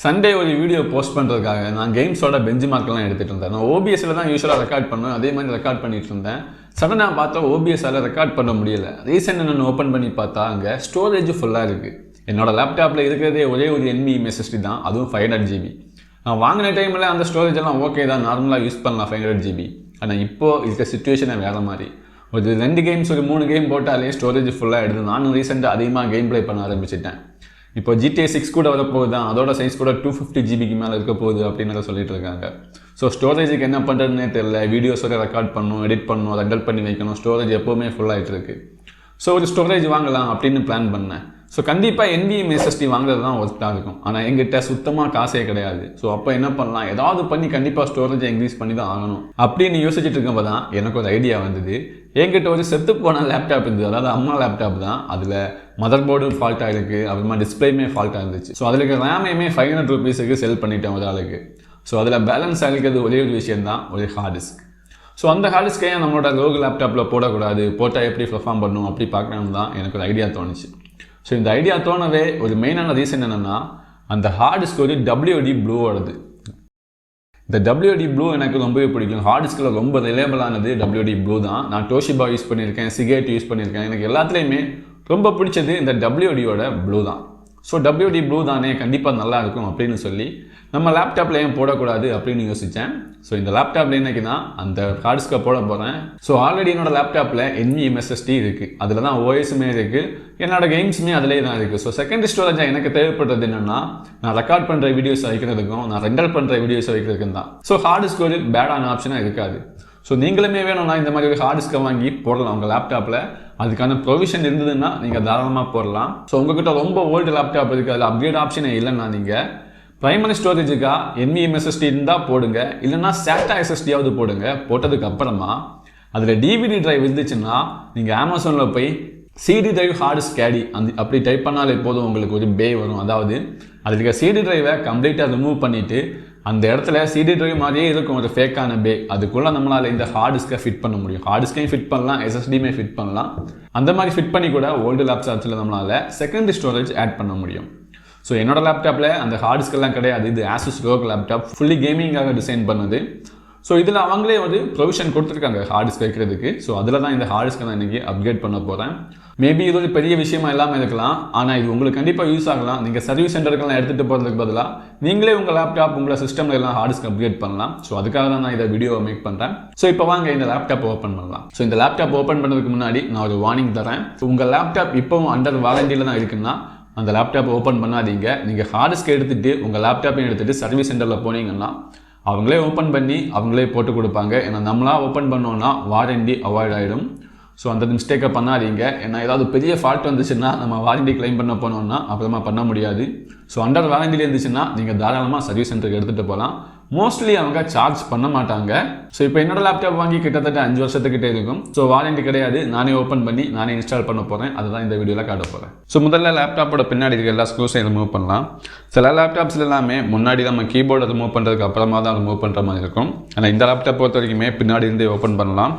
Sunday ஒரு video post பண்ணுறதுக்காக நான் கேம்ஸோட பெஞ்ச்மார்க்லாம் எடுத்துகிட்டு இருந்தேன். நான் ஓபிஎஸ்ல தான் யூஸ்வலாக ரெக்கார்ட் பண்ணுவேன். அதே மாதிரி ரெக்கார்ட் பண்ணிட்டு இருந்தேன். சடனாக பார்த்தா ஓபிஎஸ்ஸால் ரெக்கார்ட் பண்ண முடியல. ரீசெண்டாக நான் ஓப்பன் பண்ணி பார்த்தா அங்கே ஸ்டோரேஜ் ஃபுல்லாக இருக்குது. என்னோட லேப்டாப்பில் இருக்கிறதே ஒரே ஒரு NVMe SSD தான், அதுவும் 500 GB. நான் வாங்கின டைமில் அந்த ஸ்டோரேஜ் எல்லாம் ஓகே தான், நார்மலாக யூஸ் பண்ணலாம் 500 GB. ஆனால் இப்போது இருக்க சுச்சுவேஷனை வேறு மாதிரி. ஒரு 2 கேம்ஸ் ஒரு 3 கேம் போட்டாலே ஸ்டோரேஜ் ஃபுல்லாக எடுத்து நானும் ரீசெண்டாக அதிகமாக கேம் ப்ளே பண்ண ஆரம்பிச்சிட்டேன். இப்போ GTA 6 கூட வரப்போகுது தான், அதோட சைஸ் கூட 250 GB மேலே இருக்க போகுது அப்படின்னு சொல்லிட்டு இருக்காங்க. ஸோ ஸ்டோரேஜுக்கு என்ன பண்ணுறதுனே தெரியல. வீடியோஸோட ரெக்கார்ட் பண்ணணும், எடிட் பண்ணணும், ரெண்டர் பண்ணி வைக்கணும். ஸ்டோரேஜ் எப்போவுமே ஃபுல்லாகிட்டு இருக்கு. ஸோ ஒரு ஸ்டோரேஜ் வாங்கலாம் அப்படின்னு பிளான் பண்ணேன். ஸோ கண்டிப்பாக NVMe SSD வாங்குறது தான் ஒர்த்தாக இருக்கும். ஆனால் எங்கிட்ட சுத்தமாக காசே கிடையாது. ஸோ அப்போ என்ன பண்ணலாம், ஏதாவது பண்ணி கண்டிப்பாக ஸ்டோரேஜை இன்க்ரீஸ் பண்ணி தான் ஆகணும் அப்படின்னு யோசிச்சுட்டு இருக்கப்போ தான் எனக்கு ஒரு ஐடியா வந்தது. என்கிட்ட ஒரு செத்து போன லேப்டாப் இருந்தது, அதாவது அம்மா லேப்டாப் தான். அதில் மதர் போர்டும் ஃபால்ட்டாக இருக்குது, அப்புறமா டிஸ்பிளேமே ஃபால்ட்டாக இருந்துச்சு. ஸோ அதில் இருக்க ரேமையுமே 500 ரூபீஸுக்கு செல் பண்ணிட்டேன் ஒரு ஆளுக்கு. ஸோ அதில் பேலன்ஸ் ஆகிருக்கிறது ஒரே ஒரு விஷயம் தான், ஒரு ஹார்ட் டிஸ்க். ஸோ அந்த ஹார்ட் டிஸ்கே நம்மளோட லோகு லேப்டாப்பில் போடக்கூடாது, போட்டால் எப்படி பெர்ஃபார்ம் பண்ணணும் அப்படி பார்க்கணும் தான் எனக்கு ஒரு ஐடியா தோணுச்சு. ஸோ இந்த ஐடியா தோணவே ஒரு மெயினான ரீசன் என்னென்னா, அந்த ஹார்ட் டிஸ்க் ஒரு WD ப்ளூவோடது. இந்த WD ப்ளூ எனக்கு ரொம்பவே பிடிக்கும். ஹார்ட் டிஸ்கில் ரொம்ப ரிலேபிளானது WD ப்ளூ தான். நான் டோஷிபா யூஸ் பண்ணியிருக்கேன், சிகேட் யூஸ் பண்ணியிருக்கேன். எனக்கு எல்லாத்துலேயுமே ரொம்ப பிடிச்சது இந்த WDயோட ப்ளூ தான். ஸோ WD ப்ளூ தானே, கண்டிப்பாக நல்லா இருக்கும் அப்படின்னு சொல்லி நம்ம லேப்டாப்பில் ஏன் போடக்கூடாது அப்படின்னு யோசித்தேன். ஸோ இந்த லேப்டாப்பில் என்னைக்கு தான் அந்த ஹார்ட் டிஸ்கை போட போகிறேன். ஸோ ஆல்ரெடி என்னோட லேப்டாப்பில் NVMe SSD இருக்குது, அதில் தான் OSமே இருக்குது, என்னோட கேம்ஸுமே அதிலே தான் இருக்குது. ஸோ செகண்டரி ஸ்டோரேஜாக எனக்கு தேவைப்படுறது என்னென்னா, நான் ரெக்கார்ட் பண்ணுற வீடியோஸ் வைக்கிறதுக்கும் நான் ரெண்டர் பண்ணுற வீடியோஸ் வைக்கிறதுக்கும் தான். ஸோ ஹார்ட் டிஸ்க் ஒரு பேடான ஆப்ஷனாக இருக்காது. ஸோ நீங்களுமே வேணும்னா இந்த மாதிரி ஒரு ஹார்ட் டிஸ்கை வாங்கி போடலாம் உங்கள் லேப்டாப்பில். அதுக்கான ப்ரொவிஷன் இருந்ததுன்னா நீங்கள் தாராளமாக போடலாம். ஸோ உங்கள்கிட்ட ரொம்ப ஓல்டு லேப்டாப் இருக்குது, அதில் அப்கிரேட் ஆப்ஷனே இல்லைன்னா நீங்கள் ப்ரைமரி ஸ்டோரேஜுக்காக NVMe SSD இருந்தால் போடுங்க, இல்லைனா SATA SSDயாவது போடுங்க. போட்டதுக்கு அப்புறமா அதில் DVD டிரைவ் இருந்துச்சுன்னா நீங்கள் அமேசானில் போய் CD டிரைவ் ஹார்ட் டிஸ்க் கேடி அப்படி டைப் பண்ணாலே போதும், உங்களுக்கு ஒரு பே வரும். அதாவது அதில் இருக்க CD டிரைவை கம்ப்ளீட்டாக ரிமூவ் பண்ணிவிட்டு அந்த இடத்துல CD டிரைவ் மாதிரியே இருக்கும் ஒரு ஃபேக்கான பே, அதுக்குள்ளே நம்மளால் இந்த ஹார்ட் டிஸ்கை ஃபிட் பண்ண முடியும். ஹார்ட் டிஸ்கையும் ஃபிட் பண்ணலாம், SSDயுமே ஃபிட் பண்ணலாம். அந்த மாதிரி ஃபிட் பண்ணி கூட ஓல்டு லேப்டாப்ஸில் நம்மளால் செகண்டரி ஸ்டோரேஜ் ஆட் பண்ண முடியும். ஸோ என்னோட லேப்டாப்பில் அந்த ஹார்ட் டிஸ்கெல்லாம் கிடையாது. இது ASUS ROG லேப்டாப், ஃபுல்லி கேமிங்காக டிசைன் பண்ணது. ஸோ இதில் அவங்களே ஒரு ப்ரொவிஷன் கொடுத்துருக்காங்க ஹார்ட் டிஸ்க் வைக்கிறதுக்கு. ஸோ அதில் தான் இந்த ஹார்ட் டிஸ்கை நான் இன்றைக்கி அப்கிரேட் பண்ண போகிறேன். மேபி இது ஒரு பெரிய விஷயமா இல்லாமல் இருக்கலாம், ஆனால் இது உங்களுக்கு கண்டிப்பாக யூஸ் ஆகலாம். நீங்கள் சர்வீஸ் சென்டருக்கெல்லாம் எடுத்துகிட்டு போகிறதுக்கு பதிலாக நீங்களே உங்கள் லேப்டாப் உங்களை சிஸ்டமில் எல்லாம் ஹார்ட் டிஸ்க் அப்கிரேட் பண்ணலாம். ஸோ அதுக்காக தான் நான் இதை வீடியோவை மேக் பண்ணுறேன். ஸோ இப்போ வாங்க இந்த லேப்டாப் ஓப்பன் பண்ணலாம். ஸோ இந்த லேப்டாப் ஓப்பன் பண்ணுறதுக்கு முன்னாடி நான் ஒரு வார்னிங் தரேன். உங்கள் லேப்டாப் இப்போவும் அண்டர் வாரண்டியில் தான் இருக்குன்னா அந்த லேப்டாப் ஓப்பன் பண்ணாதீங்க. நீங்கள் ஹார்ட் டிஸ்க் எடுத்துகிட்டு உங்கள் லேப்டாப்பையும் எடுத்துகிட்டு சர்வீஸ் சென்டரில் போனீங்கன்னா அவங்களே ஓப்பன் பண்ணி அவங்களே போட்டு கொடுப்பாங்க. ஏன்னா நம்மளாக ஓப்பன் பண்ணோன்னா வாரண்டி அவாய்ட் ஆகிடும். ஸோ அந்த மிஸ்டேக்கை பண்ணாதீங்க. ஏன்னா ஏதாவது பெரிய ஃபால்ட் வந்துச்சுன்னா நம்ம வாரண்டி கிளைம் பண்ண போனோம்னா அப்புறமா பண்ண முடியாது. ஸோ அண்டர் வாரண்டியில் இருந்துச்சுன்னா நீங்கள் தாராளமாக சர்வீஸ் சென்டருக்கு எடுத்துகிட்டு போகலாம். மோஸ்ட்லி அவங்க சார்ஜ் பண்ண மாட்டாங்க. ஸோ இப்போ என்னோட லேப்டாப் வாங்கி கிட்டத்தட்ட 5 வருஷத்துக்கிட்டே இருக்கும். ஸோ வாரண்டி கிடையாது, நானே ஓப்பன் பண்ணி நானே இன்ஸ்டால் பண்ண போகிறேன். அதுதான் இந்த வீடியோவில் காட்ட போகிறேன். ஸோ முதல்ல லேப்டாப்போட பின்னாடி இருக்க எல்லா ஸ்க்ரூஸையும் ரிமூவ் பண்ணலாம். சில லேப்டாப்ஸில் எல்லாமே முன்னாடி நம்ம கீபோர்டை ரிமூவ் பண்ணுறதுக்கு அப்புறமா தான் ரிமூவ் பண்ணுற மாதிரி இருக்கும். ஆனால் இந்த லேப்டாப் பொறுத்த வரைக்குமே பின்னாடி இருந்தே ஓப்பன் பண்ணலாம்.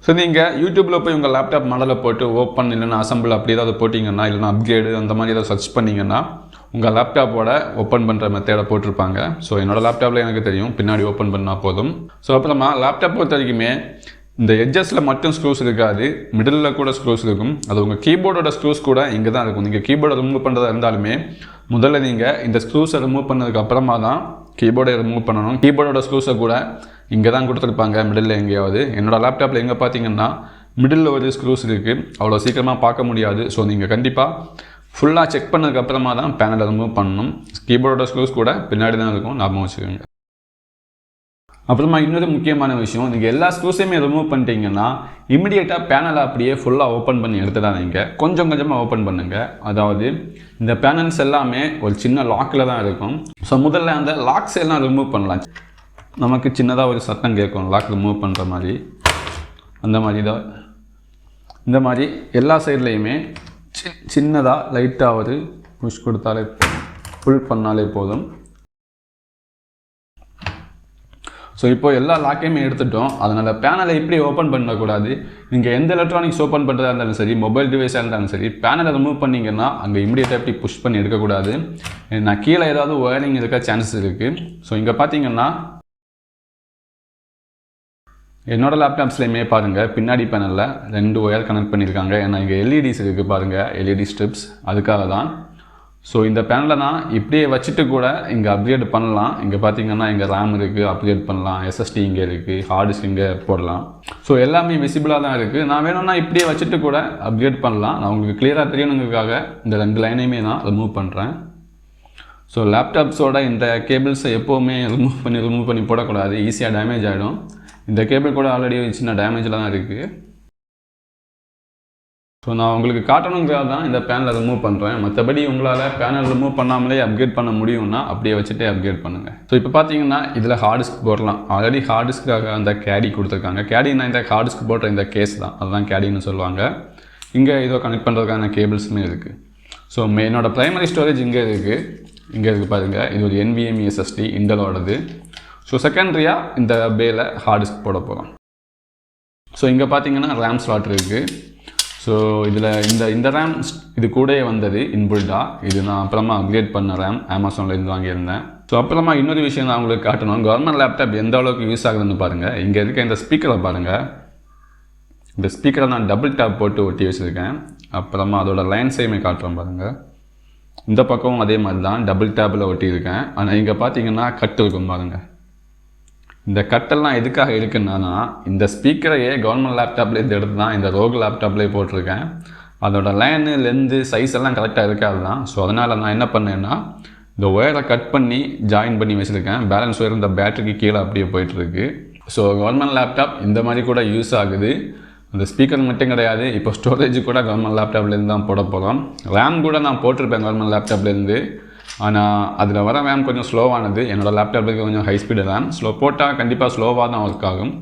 ஸோ நீங்கள் யூடியூப்பில் போய் உங்கள் லேப்டாப் மாடலை போட்டு ஓப்பன் இல்லைன்னா அசம்பிள் அப்படி ஏதாவது போட்டிங்கன்னா, இல்லைனா அப்கிரேடு அந்த மாதிரி ஏதாவது சர்ச் பண்ணிங்கன்னா உங்கள் லேப்டாப்போட ஓப்பன் பண்ணுற மெத்தேடை போட்டிருப்பாங்க. ஸோ என்னோடய லேப்டாப்பில் எனக்கு தெரியும், பின்னாடி ஓப்பன் பண்ணால் போதும். ஸோ அப்புறமா லேப்டாப் பொறுத்த வரைக்குமே இந்த எட்ஜஸில் மட்டும் ஸ்க்ரூஸ் இருக்காது, மிடில் கூட ஸ்க்ரூஸ் இருக்கும். அது உங்கள் கீபோர்டோட ஸ்க்ரூஸ் கூட இங்கே தான் இருக்கும். நீங்கள் கீபோர்டை ரிமூவ் பண்ணுறதா இருந்தாலுமே முதல்ல நீங்கள் இந்த ஸ்க்ரூஸை ரிமூவ் பண்ணதுக்கு அப்புறமா தான் கீபோர்டை ரிமூவ் பண்ணணும். கீபோர்டோட ஸ்க்ரூஸை கூட இங்கே தான் கொடுத்துருப்பாங்க, மிடில் எங்கேயாவது. என்னோடய லேப்டாப்பில் எங்கே பார்த்தீங்கன்னா மிடில் ஒரு ஸ்க்ரூஸ் இருக்குது, அவ்வளோ சீக்கிரமாக பார்க்க முடியாது. ஸோ நீங்கள் கண்டிப்பாக ஃபுல்லாக செக் பண்ணதுக்கு அப்புறமா தான் பேனலை ரிமூவ் பண்ணணும். கீபோர்டோட ஸ்க்ரூஸ் கூட பின்னாடி தான் இருக்கும், ஞாபகம் வச்சுக்கோங்க. அப்புறமா இன்னொரு முக்கியமான விஷயம், நீங்கள் எல்லா ஸ்க்ரூஸையுமே ரிமூவ் பண்ணிட்டீங்கன்னா இமிடியேட்டாக பேனலை அப்படியே ஃபுல்லாக ஓப்பன் பண்ணி எடுத்துடாதீங்க, கொஞ்சம் கொஞ்சமாக ஓப்பன் பண்ணுங்கள். அதாவது இந்த பேனல்ஸ் எல்லாமே ஒரு சின்ன லாக்கில் தான் இருக்கும். ஸோ முதல்ல அந்த லாக்ஸ் எல்லாம் ரிமூவ் பண்ணலாம். நமக்கு சின்னதாக ஒரு சத்தம் கேட்கும் லாக் ரிமூவ் பண்ணுற மாதிரி. அந்த மாதிரி தான் இந்த மாதிரி எல்லா சைட்லேயுமே சின்னதாக லைட்டாக ஒரு புஷ் கொடுத்தாலே புல் பண்ணாலே போதும். ஸோ இப்போ எல்லா லாக்கையுமே எடுத்துட்டோம். அதனால் பேனலை இப்படி ஓப்பன் பண்ணக்கூடாது. நீங்கள் எந்த எலக்ட்ரானிக்ஸ் ஓப்பன் பண்ணுறதா இருந்தாலும் சரி, மொபைல் டிவைஸாக இருந்தாலும் சரி, பேனலை ரிமூவ் பண்ணிங்கன்னா அங்கே இமீடியட்டாக இப்படி புஷ் பண்ணி எடுக்கக்கூடாது. நான் கீழே ஏதாவது ஒயரிங் இருக்க சான்சஸ் இருக்குது. ஸோ இங்கே பார்த்தீங்கன்னா என்னோடய லேப்டாப்ஸ்லேயுமே பாருங்கள் பின்னாடி பேனலில் 2 ஒயர் கனெக்ட் பண்ணியிருக்காங்க. ஏன்னா இங்கே எல்இடிஸ் இருக்குது பாருங்கள், எல்இடி ஸ்ட்ரிப்ஸ், அதுக்காக தான். ஸோ இந்த பேனலை நான் இப்படியே வச்சுட்டு கூட இங்கே அப்கிரேட் பண்ணலாம். இங்கே பார்த்தீங்கன்னா இங்கே ரேம் இருக்குது, அப்கிரேட் பண்ணலாம். எஸ்எஸ்டி இங்கே இருக்குது, ஹார்ட் டிஸ்க் இங்கே போடலாம். ஸோ எல்லாமே விசிபிளாக தான் இருக்குது. நான் வேணும்னா இப்படியே வச்சுட்டு கூட அப்கிரேட் பண்ணலாம். நான் உங்களுக்கு கிளியராக தெரியணுங்கிறதுக்காக இந்த 2 லைனையுமே நான் ரிமூவ் பண்ணுறேன். ஸோ லேப்டாப்ஸோட இந்த கேபிள்ஸை எப்போவுமே ரிமூவ் பண்ணி போடக்கூடாது, ஈஸியாக டேமேஜ் ஆகிடும். இந்த கேபிள் கூட ஆல்ரெடி சின்ன டேமேஜில் தான் இருக்குது. ஸோ நான் உங்களுக்கு காட்டணுங்கிறதா தான் இந்த பேனலை ரிமூவ் பண்ணுறேன். மற்றபடி உங்களால் பேனல் ரிமூவ் பண்ணாமலே அப்கிரேட் பண்ண முடியும்னா அப்படியே வச்சுட்டு அப்கிரேட் பண்ணுங்கள். ஸோ இப்போ பார்த்தீங்கன்னா இதில் ஹார்ட் டிஸ்க் போடலாம். ஆல்ரெடி ஹார்ட் டிஸ்க்காக அந்த கேடி கொடுத்துருக்காங்க. கேடினா இந்த ஹார்ட் டிஸ்க் போடுற இந்த கேஸ் தான், அதுதான் கேடின்னு சொல்லுவாங்க. இங்கே இதோ கனெக்ட் பண்ணுறதுக்கான கேபிள்ஸுமே இருக்குது. ஸோ என்னோடய ப்ரைமரி ஸ்டோரேஜ் இங்கே இருக்குது பாருங்கள். இது ஒரு NVMe SSD இண்டலோடது. ஸோ செகண்டரியாக இந்த பேல ஹார்ட் டிஸ்க் போட போகிறோம். ஸோ இங்கே பார்த்தீங்கன்னா ரேம் ஸ்லாட் இருக்குது. ஸோ இதில் இந்த ரேம் இது கூடயே வந்தது இன்புல்டாக. இது நான் அப்புறமா அப்கிரேட் பண்ண ரேம் அமேசான்லேருந்து வாங்கியிருந்தேன். ஸோ அப்புறமா இன்னொரு விஷயம் நான் உங்களுக்கு காட்டணும். கவர்மெண்ட் லேப்டாப் எந்த அளவுக்கு யூஸ் ஆகுதுன்னு பாருங்கள். இங்கே இருக்க இந்த ஸ்பீக்கரை பாருங்கள். இந்த ஸ்பீக்கரை நான் டபுள் டேப் போட்டு ஒட்டி வச்சுருக்கேன். அப்புறமா அதோட லைன்ஸையுமே காட்டுறேன் பாருங்கள். இந்த பக்கமும் அதே மாதிரி தான் டபுள் டேப்பில் ஒட்டியிருக்கேன். ஆனால் இங்கே பார்த்தீங்கன்னா கட்டு இருக்கும் பாருங்கள். இந்த கட்டெல்லாம் எதுக்காக இருக்குன்னா, இந்த ஸ்பீக்கரையே கவர்மெண்ட் லேப்டாப்லேருந்து எடுத்து தான் இந்த ரோக் லேப்டாப்லேயே போட்டிருக்கேன். அதோட லைனு லென்த்து சைஸ் எல்லாம் கரெக்டாக இருக்காது தான். ஸோ அதனால் நான் என்ன பண்ணேன்னா இந்த ஒயரை கட் பண்ணி ஜாயின் பண்ணி வச்சுருக்கேன். பேலன்ஸ் ஒயர் இந்த பேட்டரிக்கு கீழே அப்படியே போயிட்டுருக்கு. ஸோ கவர்மெண்ட் லேப்டாப் இந்த மாதிரி கூட யூஸ் ஆகுது. அந்த ஸ்பீக்கர் மட்டும் கிடையாது, இப்போ ஸ்டோரேஜ் கூட கவர்மெண்ட் லேப்டாப்லேருந்து தான் போட போகிறோம். ரேம் கூட நான் போட்டிருப்பேன் கவர்மெண்ட் லேப்டாப்லேருந்து. ஆனால் அதில் வர ரேம் கொஞ்சம் ஸ்லோவானது. என்னோடய லேப்டாப்புக்கு கொஞ்சம் ஹை ஸ்பீடு ரேம். போட்டால் கண்டிப்பாக ஸ்லோவாக தான் ஒர்க் ஆகும்.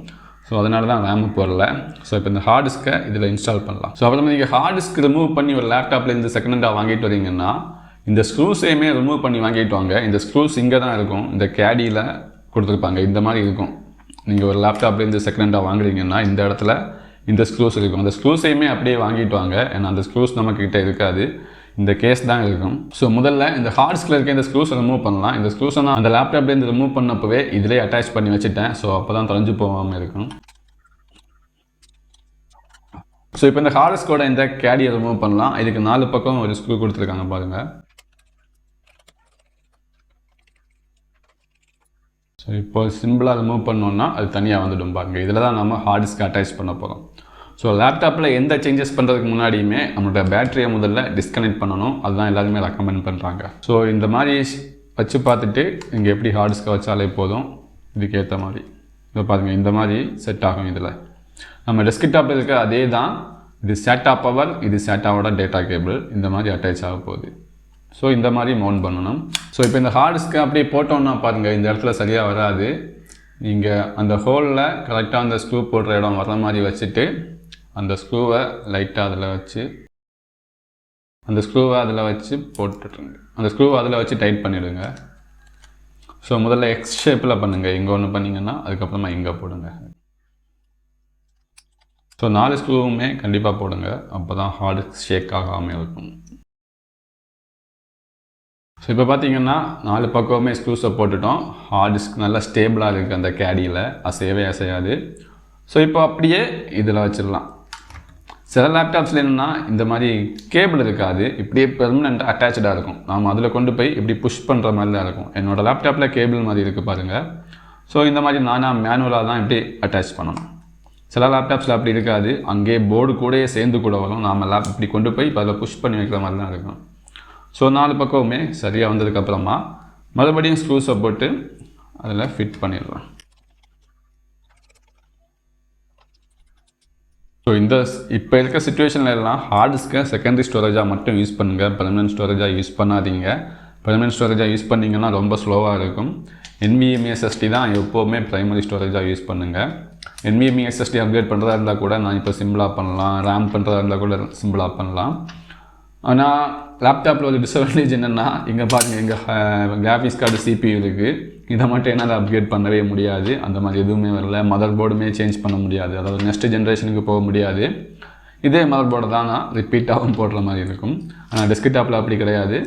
ஸோ அதனால தான் ரேமு போடல. ஸோ இப்போ இந்த ஹார்ட் டிஸ்க்கை இதில் இன்ஸ்டால் பண்ணலாம். ஸோ அப்புறம் நீங்கள் ஹார்ட் டிஸ்க் ரிமூவ் பண்ணி ஒரு லேப்டாப்லேருந்து செகண்ட் ஹேண்டாக வாங்கிட்டு வரீங்கன்னா இந்த ஸ்க்ரூஸையுமே ரிமூவ் பண்ணி வாங்கிட்டு வாங்க. இந்த ஸ்க்ரூஸ் இங்கே தான் இருக்கும், இந்த கேடியில் கொடுத்துருப்பாங்க. இந்த மாதிரி இருக்கும். நீங்கள் ஒரு லேப்டாப்லேருந்து செகண்ட் ஹேண்டாக வாங்குறீங்கன்னா இந்த இடத்துல இந்த ஸ்க்ரூஸ் இருக்கும். அந்த ஸ்க்ரூஸையுமே அப்படியே வாங்கிட்டு வாங்க. ஏன்னா அந்த ஸ்க்ரூஸ் நம்மக்கிட்ட இருக்காது, இந்த கேஸ் தான் இருக்கும். ஸோ முதல்ல இந்த ஹார்ட் டிஸ்கில் இருக்க இந்த ஸ்க்ரூஸை ரிமூவ் பண்ணலாம். இந்த ஸ்க்ரூஸை நான் அந்த லேப்டாப்லேருந்து ரிமூவ் பண்ணப்பவே இதிலே அட்டாச் பண்ணி வச்சுட்டேன். ஸோ அப்போ தான் தொலைஞ்சு போகாமல் இருக்கும். ஸோ இப்போ இந்த ஹார்ட் டிஸ்கோட இந்த கேடியை ரிமூவ் பண்ணலாம். இதுக்கு 4 பக்கம் ஒரு ஸ்க்ரூ கொடுத்துருக்காங்க பாருங்கள். ஸோ இப்போ சிம்பிளாக ரிமூவ் பண்ணோன்னா அது தனியாக வந்துடும் பாருங்கள். இதில் தான் நம்ம ஹார்ட் டிஸ்க் அட்டாச் பண்ண போகிறோம். ஸோ லேப்டாப்பில் எந்த சேஞ்சஸ் பண்ணுறதுக்கு முன்னாடியுமே நம்மளோட பேட்டரியை முதல்ல டிஸ்கனெக்ட் பண்ணணும். அதுதான் எல்லாருமே ரெக்கமெண்ட் பண்ணுறாங்க. ஸோ இந்த மாதிரி வச்சு பார்த்துட்டு இங்கே எப்படி ஹார்ட் டிஸ்கை வச்சாலே போதும். இதுக்கேற்ற மாதிரி இதை பாருங்கள், இந்த மாதிரி செட் ஆகும். இதில் நம்ம டெஸ்க்டாப்பில் இருக்க அதே தான். இது சேட்டா பவர், இது சேட்டாவோட டேட்டா கேபிள் இந்த மாதிரி அட்டாச் ஆக போகுது. ஸோ இந்த மாதிரி மவுண்ட் பண்ணணும். ஸோ இப்போ இந்த ஹார்ட் டிஸ்க்கை அப்படியே போட்டோன்னா பாருங்கள், இந்த இடத்துல சரியாக வராது. நீங்கள் அந்த ஹோலில் கரெக்டாக அந்த ஸ்க்ரூ போடுற இடம் வர மாதிரி வச்சுட்டு அந்த ஸ்க்ரூவை லைட்டாக அதில் வச்சு போட்டுட்ருங்க. அந்த ஸ்க்ரூவை அதில் வச்சு டைட் பண்ணிவிடுங்க. ஸோ முதல்ல எக்ஸ் ஷேப்பில் பண்ணுங்கள். இங்கே ஒன்று பண்ணிங்கன்னா அதுக்கப்புறமா இங்கே போடுங்க. ஸோ 4 ஸ்க்ரூவுமே கண்டிப்பாக போடுங்க. அப்போ தான் ஹார்ட் டிஸ்க் ஷேக் ஆகாமல் இருக்கும். ஸோ இப்போ பார்த்தீங்கன்னா 4 பக்கமுமே ஸ்க்ரூஸை போட்டுட்டோம். ஹார்ட் டிஸ்க் நல்லா ஸ்டேபிளாக இருக்குது, அந்த கேடியில் அசையவே அசையாது. ஸோ இப்போ அப்படியே இதில் வச்சிடலாம். சில லேப்டாப்ஸில் என்னென்னா இந்த மாதிரி கேபிள் இருக்காது, இப்படியே பெர்மனெண்ட்டாக அட்டாச்சாக இருக்கும். நாம் அதில் கொண்டு போய் இப்படி புஷ் பண்ணுற மாதிரி தான் இருக்கும். என்னோடய லேப்டாப்பில் கேபிள் மாதிரி இருக்குது பாருங்கள். ஸோ இந்த மாதிரி நானாக மேனுவலாக தான் இப்படி அட்டாச் பண்ணணும். சில லேப்டாப்ஸில் அப்படி இருக்காது, அங்கேயே போர்டு கூடயே சேர்ந்து கூட வரும். நாம் இப்படி கொண்டு போய் இப்போ அதில் புஷ் பண்ணி வைக்கிற மாதிரி தான் இருக்கும். ஸோ 4 பக்கமுமே சரியாக வந்ததுக்கப்புறமா மறுபடியும் ஸ்க்ரூஸை போட்டு அதில் ஃபிட் பண்ணிடலாம். ஸோ இப்போ இருக்க சிச்சுவேஷனில் எல்லாம் ஹார்ட் டிஸ்க்கை செகண்டரி ஸ்டோரேஜாக மட்டும் யூஸ் பண்ணுங்கள், பெர்மனன்ட் ஸ்டோரேஜாக யூஸ் பண்ணாதீங்க. பெர்மனன்ட் ஸ்டோரேஜாக யூஸ் பண்ணிங்கன்னா ரொம்ப ஸ்லோவாக இருக்கும். NVMe SSD தான் எப்போவுமே ப்ரைமரி ஸ்டோரேஜாக யூஸ் பண்ணுங்கள். NVMe SSD அப்கிரேட் பண்ணுறதா இருந்தால் கூட நான் இப்போ சிம்பிளாக பண்ணலாம், ரேம் பண்ணுறதா இருந்தால் கூட சிம்பிளாக பண்ணலாம். ஆனால் லேப்டாப்பில் ஒரு டிஸ்அட்வான்டேஜ் என்னென்னா இங்கே பாருங்கள் எங்கள் கிராஃபிக்ஸ் கார்டு CPU இருக்குது. இதை மட்டும் என்னால் அப்கிரேட் பண்ணவே முடியாது. அந்த மாதிரி எதுவுமே வரல. மதர் போர்டுமே சேஞ்ச் பண்ண முடியாது. அதாவது நெக்ஸ்ட் ஜென்ரேஷனுக்கு போக முடியாது. இதே மதர் போர்டு தான் நான் ரிப்பீட்டாகவும் போடுற மாதிரி இருக்கும். ஆனால் டெஸ்க்டாப்பில் அப்படி கிடையாது.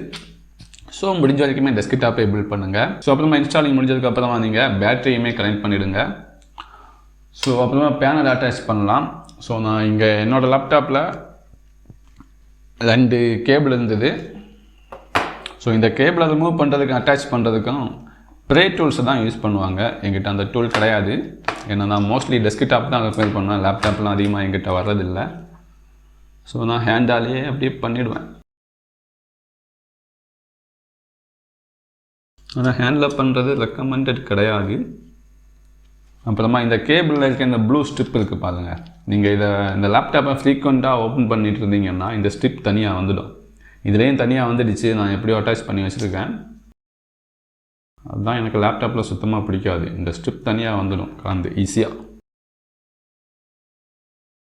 ஸோ முடிஞ்ச வரைக்குமே டெஸ்க்டாப்பே பில்ட் பண்ணுங்கள். ஸோ அப்புறமா இன்ஸ்டாலிங் முடிஞ்சதுக்கப்புறமா நீங்கள் பேட்டரியுமே கனெக்ட் பண்ணிவிடுங்க. ஸோ அப்புறமா பேனல் அட்டாச் பண்ணலாம். ஸோ நான் இங்கே என்னோடய லேப்டாப்பில் 2 கேபிள் இருந்தது. ஸோ இந்த கேபிளை ரிமூவ் பண்ணுறதுக்கும் அட்டாச் பண்ணுறதுக்கும் ப்ரே டூல்ஸை தான் யூஸ் பண்ணுவாங்க. எங்கிட்ட அந்த டூல் கிடையாது. ஏன்னா நான் மோஸ்ட்லி டெஸ்க்டாப் தான் ரிப்பேர் பண்ணுவேன். லேப்டாப்லாம் அதிகமாக எங்கிட்ட வர்றதில்லை. ஸோ நான் ஹேண்டாலேயே அப்படியே பண்ணிவிடுவேன். ஆனால் ஹேண்டில் பண்ணுறது ரெக்கமெண்டட் கிடையாது. அப்புறமா இந்த கேபிளில் இருக்க இந்த ப்ளூ ஸ்ட்ரிப் இருக்குது பாருங்கள். நீங்கள் இந்த லேப்டாப்பை ஃப்ரீக்வெண்ட்டாக ஓப்பன் பண்ணிட்டு இருந்தீங்கன்னா இந்த ஸ்ட்ரிப் தனியாக வந்துடும். இதுலேயும் தனியாக வந்துடுச்சு. நான் எப்படியோ அட்டாச் பண்ணி வச்சுருக்கேன். அதுதான் எனக்கு லேப்டாப்பில் சுத்தமாக பிடிக்காது. இந்த ஸ்ட்ரிப் தனியாக வந்துடும் கலந்து ஈஸியாக.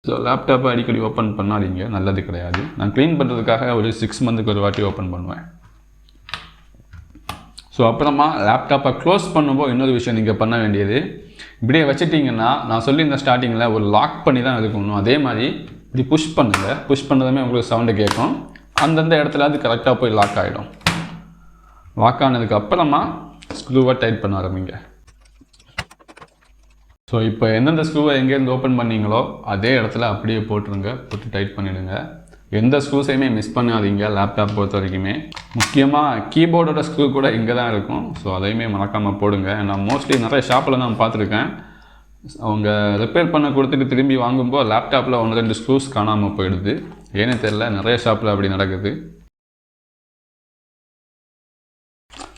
ஸோ லேப்டாப்பை அடிக்கடி ஓப்பன் பண்ணாதீங்க, நல்லது கிடையாது. நான் க்ளீன் பண்ணுறதுக்காக ஒரு 6 மந்த்துக்கு ஒரு வாட்டி ஓப்பன் பண்ணுவேன். ஸோ அப்புறமா லேப்டாப்பை க்ளோஸ் பண்ணும்போது இன்னொரு விஷயம் நீங்கள் பண்ண வேண்டியது, இப்படியே வச்சுட்டிங்கன்னா நான் சொல்லியிருந்த ஸ்டார்டிங்கில் ஒரு லாக் பண்ணி தான் இருக்கணும். அதே மாதிரி இப்படி புஷ் பண்ணுங்கள். புஷ் பண்ணதுமே உங்களுக்கு சவுண்டு கேட்கும். அந்தந்த இடத்துல அது கரெக்டாக போய் லாக் ஆகிடும். லாக் ஆனதுக்கு அப்புறமா ஸ்க்ரூவை டைட் பண்ண ஆரம்பிங்க. ஸோ இப்போ எந்தெந்த ஸ்க்ரூவை எங்கேருந்து ஓப்பன் பண்ணிங்களோ அதே இடத்துல அப்படியே போட்டுருங்க. போட்டு டைட் பண்ணிவிடுங்க. எந்த ஸ்க்ரூஸையுமே மிஸ் பண்ணாதீங்க லேப்டாப் பொறுத்த வரைக்குமே. முக்கியமாக கீபோர்டோட ஸ்க்ரூ கூட இங்கே தான் இருக்கும். ஸோ அதையுமே மறக்காமல் போடுங்க. நான் மோஸ்ட்லி நிறைய ஷாப்பில் நான் பார்த்துருக்கேன். அவங்க ரிப்பேர் பண்ண கொடுத்துட்டு திரும்பி வாங்கும்போது லேப்டாப்பில் 1-2 ஸ்க்ரூஸ் காணாமல் போயிடுது. ஏன்னு தெரியல, நிறைய ஷாப்பில் அப்படி நடக்குது.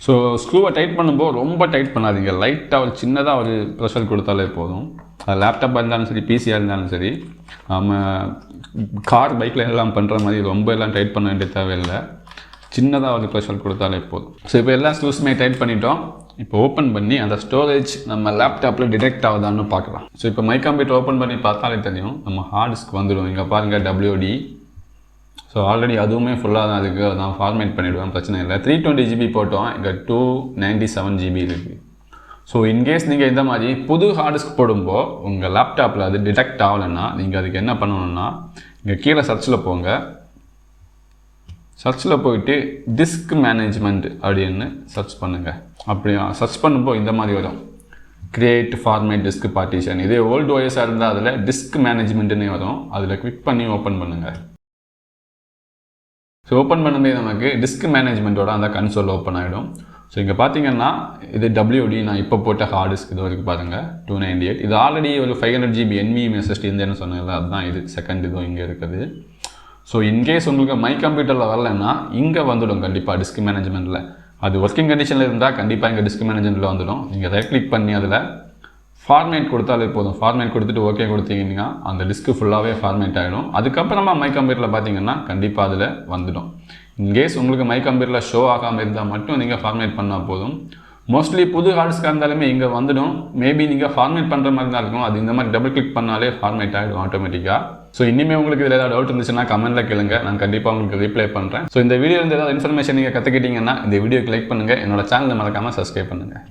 ஸோ ஸ்க்ரூவை டைட் பண்ணும்போது ரொம்ப டைட் பண்ணாதீங்க. லைட்டாக ஒரு சின்னதாக ஒரு ப்ரெஷர் கொடுத்தாலே போதும். அது லேப்டாப்பாக இருந்தாலும் சரி, பிசியாக இருந்தாலும் சரி. நம்ம கார் பைக்கில் எல்லாம் பண்ணுற மாதிரி ரொம்ப எல்லாம் டைட் பண்ண வேண்டிய தேவையில்லை. சின்னதாக ஒரு ப்ரெஷர் கொடுத்தாலே போதும். ஸோ இப்போ எல்லா ஸ்க்ரூஸுமே டைட் பண்ணிட்டோம். இப்போ ஓப்பன் பண்ணி அந்த ஸ்டோரேஜ் நம்ம லேப்டாப்பில் டிடெக்ட் ஆகுதான்னு பார்க்கலாம். ஸோ இப்போ மை கம்ப்யூட்டர் ஓப்பன் பண்ணி பார்த்தாலே தெரியும், நம்ம ஹார்ட் டிஸ்க் வந்துடும். இங்கே பாருங்கள் WD. ஸோ ஆல்ரெடி அதுவுமே ஃபுல்லாக தான் இருக்குது. நான் ஃபார்மேட் பண்ணிவிடுவேன், பிரச்சனை இல்லை. 320 GB போட்டோம். இங்கே 297 GB இருக்குது. ஸோ இன்கேஸ் நீங்கள் இந்த மாதிரி புது ஹார்ட் டிஸ்க் போடும்போது உங்கள் லேப்டாப்பில் அது டிடெக்ட் ஆகலைன்னா நீங்கள் அதுக்கு என்ன பண்ணணும்னா, இங்கே கீழே சர்ச்சில் போங்க. சர்ச்சில் போயிட்டு டிஸ்க் மேனேஜ்மெண்ட் அப்படின்னு சர்ச் பண்ணுங்கள். அப்படி சர்ச் பண்ணும்போது இந்த மாதிரி வரும், கிரியேட் ஃபார்மேட் டிஸ்க் பார்ட்டிஷன். இதே ஓல்டு OS இருந்தால் அதில் டிஸ்க் மேனேஜ்மெண்ட்டுன்னே வரும். அதில் கிளிக் பண்ணி ஓப்பன் பண்ணுங்கள். ஸோ ஓப்பன் பண்ணும்போது நமக்கு டிஸ்க் மேனேஜ்மெண்ட்டோட அந்த கன்சோல் ஓப்பன் ஆகிடும். ஸோ இங்கே பார்த்தீங்கன்னா இது WD நான் இப்போ போட்ட ஹார்ட் டிஸ்க் இது வரைக்கும் பாருங்கள் 298. இது ஆல்ரெடி ஒரு 500 GB NVMe SSD இருந்தேன்னு சொன்னதில்ல, அதுதான் இது செகண்ட் இதுவும் இங்கே இருக்குது. ஸோ இன்கேஸ் உங்களுக்கு மை கம்ப்யூட்டரில் வரலைன்னா இங்கே வந்துடும் கண்டிப்பாக டிஸ்க் மேனேஜ்மெண்ட்டில். அது ஒர்க்கிங் கண்டிஷனில் இருந்தால் கண்டிப்பாக இங்கே டிஸ்க் மேனேஜ்மெண்ட்டில் வந்துடும். நீங்கள் ரைட் கிளிக் பண்ணி அதில் ஃபார்மேட் கொடுத்தாலே போதும். ஃபார்மேட் கொடுத்துட்டு ஓகே கொடுத்தீங்கன்னா அந்த டிஸ்க்கு ஃபுல்லாகவே ஃபார்மேட் ஆகிடும். அதுக்கப்புறமா மை கம்ப்யூட்டரில் பார்த்தீங்கன்னா கண்டிப்பாக அதில் வந்துடும். இன்கேஸ் உங்களுக்கு மை கம்ப்யூட்டரில் ஷோ ஆகாமல் இருந்தால் மட்டும் நீங்கள் ஃபார்மேட் பண்ணால் போதும். மோஸ்ட்லி புது ஹார்ட் டிஸ்காக இருந்தாலுமே இங்கே வந்துடும். மேபி நீங்கள் ஃபார்மேட் பண்ணுற மாதிரி தான் இருக்கும். அது இந்த மாதிரி டபுள் கிளிக் பண்ணாலே ஃபார்மேட் ஆகிடும் ஆட்டோமேட்டிக்காக. ஸோ இனிமேல் உங்களுக்கு இதில் ஏதாவது டவுட் இருந்துச்சுன்னா கமெண்ட்டில் கேளுங்க, நான் கண்டிப்பாக உங்களுக்கு ரிப்ளை பண்ணுறேன். ஸோ இந்த வீடியோ இருந்து ஏதாவது இன்ஃபர்மேஷன் நீங்கள் கற்றுக்கிட்டீங்கன்னா இந்த வீடியோக்கு லைக் பண்ணுங்கள். என்னோட சேனலை மறக்காமல் சப்ஸ்கிரைப் பண்ணுங்கள்.